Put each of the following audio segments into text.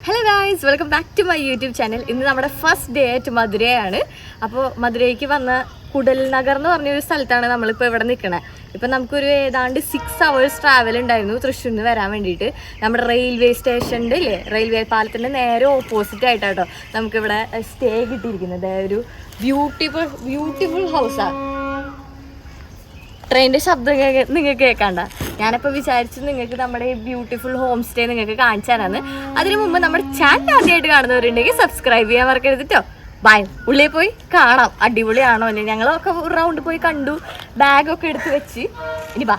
Hello guys, welcome back to my YouTube channel. ഇന്ന് നമ്മുടെ first day ആയിട്ട് മധുരയാണ്. അപ്പോൾ മധുരയ്ക്ക് വന്ന കുടൽ നഗർ എന്ന് പറഞ്ഞൊരു സ്ഥലത്താണ് നമ്മളിപ്പോൾ ഇവിടെ നിൽക്കണേ. ഇപ്പം നമുക്കൊരു ഏതാണ്ട് 6 hours ട്രാവൽ ഉണ്ടായിരുന്നു തൃശ്ശൂരിൽ നിന്ന് വരാൻ വേണ്ടിയിട്ട്. നമ്മുടെ റെയിൽവേ സ്റ്റേഷൻ്റെ ഇല്ലേ, റെയിൽവേ പാലത്തിൻ്റെ നേരെ ഓപ്പോസിറ്റ് ആയിട്ടാട്ടോ നമുക്കിവിടെ സ്റ്റേ കിട്ടിയിരിക്കുന്നത്. ഒരു ബ്യൂട്ടിഫുൾ ഹൗസാണ്. ട്രെയിനിൻ്റെ ശബ്ദം നിങ്ങൾക്ക് കേൾക്കണ്ട. ഞാനപ്പോൾ വിചാരിച്ചു നിങ്ങൾക്ക് നമ്മുടെ ഈ ബ്യൂട്ടിഫുൾ ഹോം സ്റ്റേ നിങ്ങൾക്ക് കാണിച്ചു തരാമെന്ന്. അതിനു മുമ്പ് നമ്മുടെ ചാനൽ ആദ്യമായിട്ട് കാണുന്നവരുണ്ടെങ്കിൽ സബ്സ്ക്രൈബ് ചെയ്യാൻ മറക്കരുത് കേട്ടോ. ബൈ. ഉള്ളിൽ പോയി കാണാം അടിപൊളിയാണോ അല്ലേ. ഞങ്ങളൊക്കെ ഒരു റൗണ്ട് പോയി കണ്ടു, ബാഗൊക്കെ എടുത്ത് വെച്ച്. ഇനി ബാ.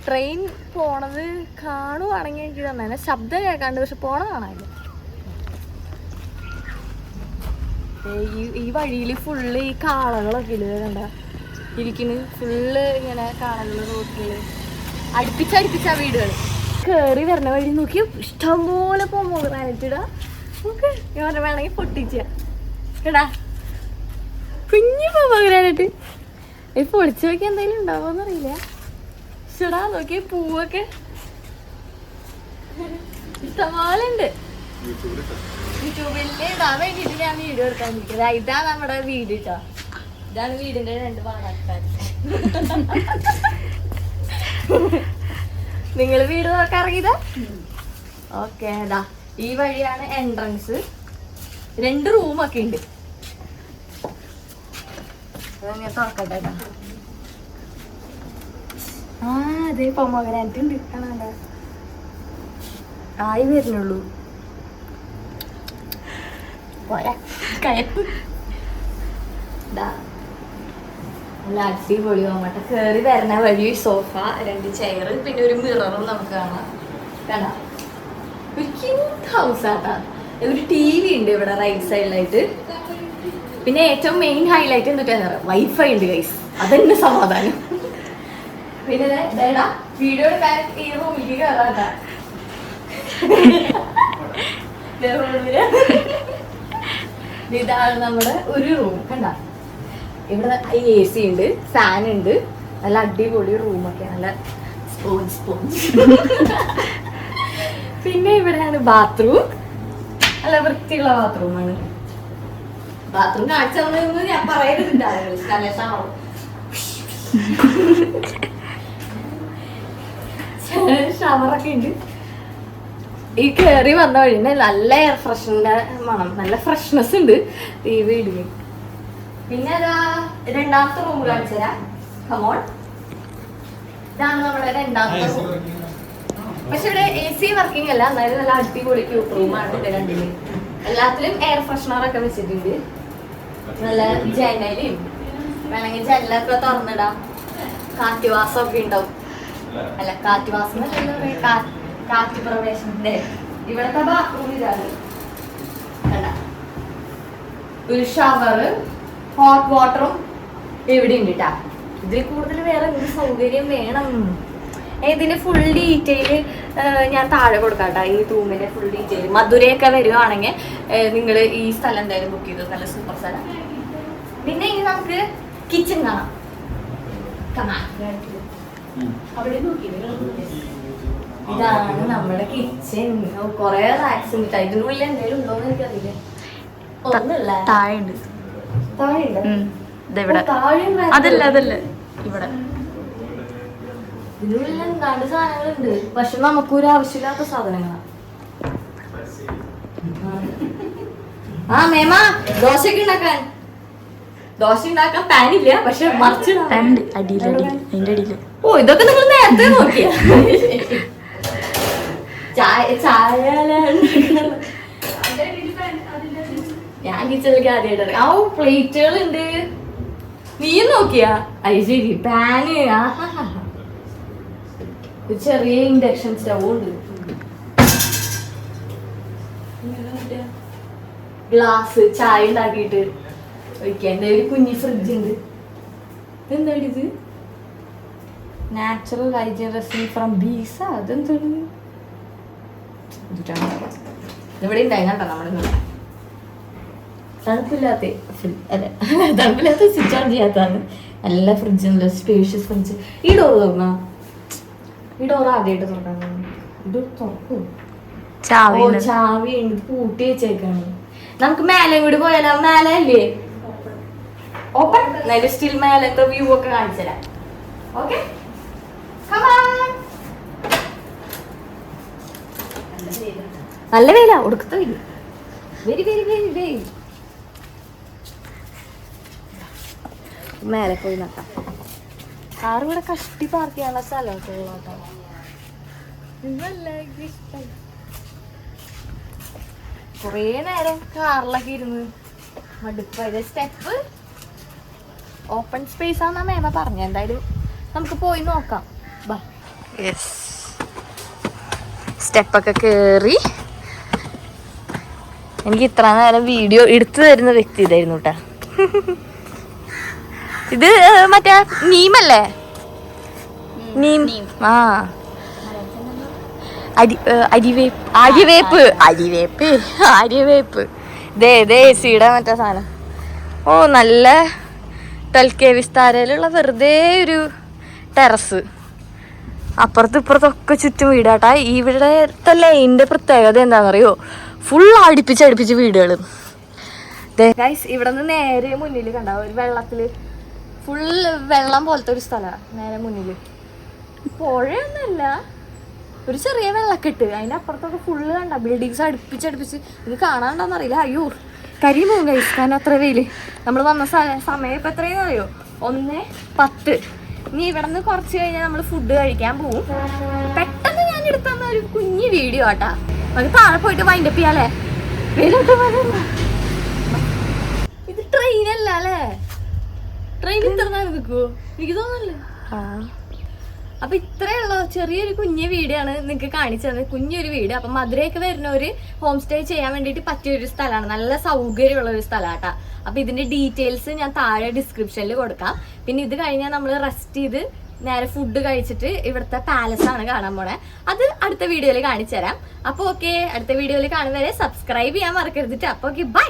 ട്രെയിൻ പോണത് കാണുവാണെങ്കിൽ എനിക്ക് തന്നെ ശബ്ദം കേൾക്കാണ്ട്, പക്ഷെ പോണ കാണാനില്ല. ഈ വഴിയിൽ ഫുള്ള് ഈ കാളകളൊക്കെ ഇല്ല കണ്ട ഇരിക്കുന്നു. ഫുള്ള് ഇങ്ങനെ കാളകൾ റോട്ടിൽ അടുപ്പിച്ചടുപ്പിച്ച വീടുകൾ. കയറി വരുന്ന വഴി നോക്കി ഇഷ്ടംപോലെ പോകാനിട്ടിടാ. നമുക്ക് ഞാൻ വേണമെങ്കിൽ പൊട്ടിച്ച കേടാ കുഞ്ഞു പോകാനായിട്ട്. ഈ പൊളിച്ചു നോക്കി എന്തെങ്കിലും ഉണ്ടാവുമെന്ന് അറിയില്ല. ഇഷ്ടടാ നോക്കിയ പൂവൊക്കെ ഇഷ്ടംപോലെ ഉണ്ട്. യൂട്യൂബിൽ ഇടാൻ വേണ്ടിയിട്ട് ഞാൻ വീഡിയോ എടുക്കാൻ ഇരിക്കുന്നത്. ഇതാ നമ്മുടെ വീട് കേട്ടോ. ഇതാണ് വീടിന്റെ 2 ഭാഗക്കാർ. നിങ്ങൾ വീട് നോക്കാറിയതാ? ഓക്കെ. അതാ ഈ വഴിയാണ് എൻട്രൻസ്. 2 റൂമൊക്കെ ഉണ്ട്. തുറക്കട്ടെ. ആ അതെ, പൊമോഗ്രാനൈറ്റ് ഉണ്ട്. കാണാണ്ട ആയി വരുന്നുള്ളൂ. പോരാ കയപ്പ്. നല്ല അടിപൊളി പോകട്ടെ. കയറി വരുന്ന വഴി സോഫ, 2 ചെയർ, പിന്നെ ഒരു മിററും നമുക്ക് കാണാം. കാണാം ഒരു ക്യൂട്ട് ഹൗസ് ആട്ടാ. ഒരു TV ഉണ്ട് ഇവിടെ റൈറ്റ് സൈഡിലായിട്ട്. പിന്നെ ഏറ്റവും മെയിൻ ഹൈലൈറ്റ് എന്തിട്ടാന്ന് പറയാം, വൈഫൈ ഉണ്ട് ഗൈസ്. അതെന്നെ സമാധാനം. പിന്നെ വീഡിയോ എടുക്കാൻ ഈ റൂമിലേക്ക് കയറാട്ടാ. ഇതാണ് നമ്മുടെ ഒരു റൂം. കണ്ട ഇവിടെ AC ഉണ്ട്, ഫാൻ ഉണ്ട്. നല്ല അടിപൊളി റൂമൊക്കെ, നല്ല സ്പോഞ്ച്. പിന്നെ ഇവിടെയാണ് ബാത്റൂം. നല്ല വൃത്തിയുള്ള ബാത്റൂമാണ്. ബാത്റൂം കാണിച്ചു ഞാൻ പറയരുത്. ഷവറൊക്കെ ഉണ്ട്. ഈ കയറി വന്ന വഴി നല്ല എയർ ഫ്രഷിന്റെ മണം, നല്ല ഫ്രഷ്നെസ് ഉണ്ട് ഈ വീടിന്. പിന്നെ അതാ 2ാമത്തെ റൂം കാണിച്ചുതരാം. കമോൺ. ഇതാണ് നമ്മുടെ 2ാമത്തെ റൂം. പക്ഷെ ഇവിടെ AC വർക്കിംഗ് അല്ല, എന്നാലും നല്ല അടിപൊളി ക്യൂട്ട് റൂമാണ്. ഇത് 2ലും എല്ലാത്തിലും എയർ ഫ്രഷ്നറൊക്കെ വെച്ചിട്ടുണ്ട്. നല്ല ജനലും വേണമെങ്കിൽ ജനലൊക്കെ തുറന്നിടാം. കാറ്റുവാസമൊക്കെ ഉണ്ടാവും. അല്ല കാറ്റുവാസം അല്ലല്ലോ, കാറ്റ് പ്രവേശനത്തിന്റെ. ഇവിടത്തെ ബാത്റൂം ഇതാണ്. ഒരു ഷവർ, ഹോട്ട് വാട്ടറും ഇവിടെ ഉണ്ട് കേട്ടാ. ഇതിൽ കൂടുതൽ വേറെ എന്ത് സൗകര്യം വേണം? ഇതിന്റെ ഫുൾ ഡീറ്റെയിൽ ഞാൻ താഴെ കൊടുക്കാം കേട്ടോ. ഈ റൂമിന്റെ ഫുൾ ഡീറ്റെയിൽ. മധുരയൊക്കെ വരുവാണെങ്കിൽ നിങ്ങൾ ഈ സ്ഥലം എന്തായാലും ബുക്ക് ചെയ്തു. നല്ല സൂപ്പർ സ്ഥലം. പിന്നെ ഇനി നമുക്ക് കിച്ചൺ കാണാം. അവിടെ നോക്കി. ഇതാണ് നമ്മുടെ കിച്ചൺ. കൊറേ റാക്സ് ഉണ്ട്. ഇതിനുള്ളിൽ എന്തെങ്കിലും ഉണ്ടോന്ന് എനിക്കറിയില്ല. ഒന്നുമില്ല. താഴെയുണ്ട്. അതല്ല ഇവിടെ ഇതിനുള്ളിൽ എന്താണ്ട് സാധനങ്ങളുണ്ട്. പക്ഷെ നമുക്കൊരു ആവശ്യമില്ലാത്ത സാധനങ്ങളാണ്. ആ മേമ ദോശ ഉണ്ടാക്കാൻ പാനില്ല, പക്ഷെ മറിച്ചിടാൻ അടിയിൽ. ഓ, ഇതൊക്കെ നിങ്ങൾ നേരത്തെ നോക്കിയ. ഞാൻ കിച്ചണിലേക്ക് ആദ്യമായിട്ട്. ആ പ്ലേറ്റുകളുണ്ട്. നീ നോക്കിയാ? അത് ശരി. പാന്. ഒരു ചെറിയ ഇൻഡക്ഷൻ സ്റ്റവ് ഉണ്ട്. ഗ്ലാസ് ചായ ഉണ്ടാക്കിയിട്ട് ഒഴിക്കാൻ. ഒരു കുഞ്ഞി ഫ്രിഡ്ജ് ഉണ്ട്. എന്താ ഇത്? Natural hygiene recipe from bees. അതെന്താണ്? ഇവിടെ ഉണ്ടായിട്ടോ നമ്മുടെ തണുപ്പില്ലാത്ത സ്വിച്ച് ഓൺ ചെയ്യാത്തതാണ്. നല്ല ഫ്രിഡ്ജ്, നല്ല സ്പേഷ്യസ് ഫ്രിഡ്ജ്. ഈ ഡോർ തുറന്നോ? ഈ ഡോർ ആദ്യമായിട്ട് തുറക്കാൻ. ഇത് തുറക്കും. ചാവി ഉണ്ട്, പൂട്ടി വെച്ചേക്കാണ്. നമുക്ക് മേലെ കൂടി പോയാലോ? മേലെ അല്ലേ ഓപ്പൺ, എന്നാലും സ്റ്റിൽ മേലത്തെ വ്യൂ ഒക്കെ കാണിച്ചുതരാം. ഓക്കെ, നല്ല വെയില ഒടുക്കത്ത വെയിൽ, വെരി വെരി വെരി വെയിൽ. മേലെ പോയി നോക്കാം. കാറ് ഇവിടെ കഷ്ടി പാർക്ക് ചെയ്യാനുള്ള സ്ഥലമൊക്കെ ഉള്ളോട്ടോ. കൊറേ നേരം കാറിലൊക്കെ ഇരുന്ന് മടുപ്പായത്. സ്റ്റെപ്പ് ഓപ്പൺ സ്പേസ് ആണെന്നാ മേമ പറഞ്ഞ. എന്തായാലും നമുക്ക് പോയി നോക്കാം. സ്റ്റെപ്പൊക്കെ കേറി. എനിക്ക് ഇത്ര നേരം വീഡിയോ എടുത്തു തരുന്ന വ്യക്തി ഇതായിരുന്നു കേട്ടാ. ഇത് മറ്റേ നീമല്ലേ? നീം. ആ, ആര്യവേപ്പ്. ഇതേ സിയുടെ മറ്റേ സാധനം. ഓ, നല്ല തൽക്കേ വിസ്താരയിലുള്ള വെറുതെ ഒരു ടെറസ്. അപ്പുറത്തും ഇപ്പുറത്തൊക്കെ ചുറ്റും വീടാട്ടാ. ഇവിടുത്തെ ലൈനിന്റെ പ്രത്യേകത എന്താണെന്നറിയോ? ഫുൾ അടുപ്പിച്ച് വീടുകൾ. ഇവിടെ നിന്ന് നേരെ മുന്നിൽ കണ്ട ഒരു വെള്ളത്തില് ഫുൾ വെള്ളം പോലത്തെ ഒരു സ്ഥലമാണ് നേരെ മുന്നിൽ. പുഴയൊന്നുമല്ല, ഒരു ചെറിയ വെള്ളക്കെട്ട്. അതിൻ്റെ അപ്പുറത്തൊക്കെ ഫുള്ള് കണ്ട ബിൽഡിങ്സ് അടുപ്പിച്ച്. ഇത് കാണാണ്ടെന്നറിയില്ല. അയ്യോ, കരിമൂന്ന് ഗൈസ്. കാരണം അത്ര വെയില്. നമ്മൾ വന്ന സമയം ഇപ്പം എത്രയെന്ന് അറിയോ? 1:10. ഇനി ഇവിടെ നിന്ന് കുറച്ച് കഴിഞ്ഞാൽ നമ്മൾ ഫുഡ് കഴിക്കാൻ പോവും. പെട്ടെന്ന് ഞാൻ എടുത്തുന്ന ഒരു കുഞ്ഞു വീഡിയോ ആട്ടാ. നമുക്ക് താഴെ പോയിട്ട് വൈൻഡപ്പ് ചെയ്യാല്ലേ? ഇത് ട്രെയിനല്ല അല്ലേ? ട്രെയിൻ ഇത്ര നേരം നിൽക്കുവോ? എനിക്ക് തോന്നല്ലേ. അപ്പൊ ഇത്രയുള്ള ചെറിയൊരു കുഞ്ഞു വീഡിയോ ആണ് നിങ്ങൾക്ക് കാണിച്ചു തന്നത്. കുഞ്ഞൊരു വീഡിയോ. അപ്പൊ മധുരയൊക്കെ വരുന്നവര് ഹോം സ്റ്റേ ചെയ്യാൻ വേണ്ടിയിട്ട് പറ്റിയൊരു സ്ഥലമാണ്. നല്ല സൗകര്യമുള്ള ഒരു സ്ഥലമാട്ടാ. അപ്പൊ ഇതിന്റെ ഡീറ്റെയിൽസ് ഞാൻ താഴെ ഡിസ്ക്രിപ്ഷനിൽ കൊടുക്കാം. പിന്നെ ഇത് കഴിഞ്ഞാൽ നമ്മൾ റെസ്റ്റ് ചെയ്ത് നേരെ ഫുഡ് കഴിച്ചിട്ട് ഇവിടുത്തെ പാലസ് ആണ് കാണാൻ പോണേ. അത് അടുത്ത വീഡിയോയിൽ കാണിച്ചു തരാം. അപ്പൊ ഓക്കെ, അടുത്ത വീഡിയോയിൽ കാണുന്നവരെ സബ്സ്ക്രൈബ് ചെയ്യാൻ മറക്കരുതിട്ട്. അപ്പൊ ഓക്കെ, ബൈ.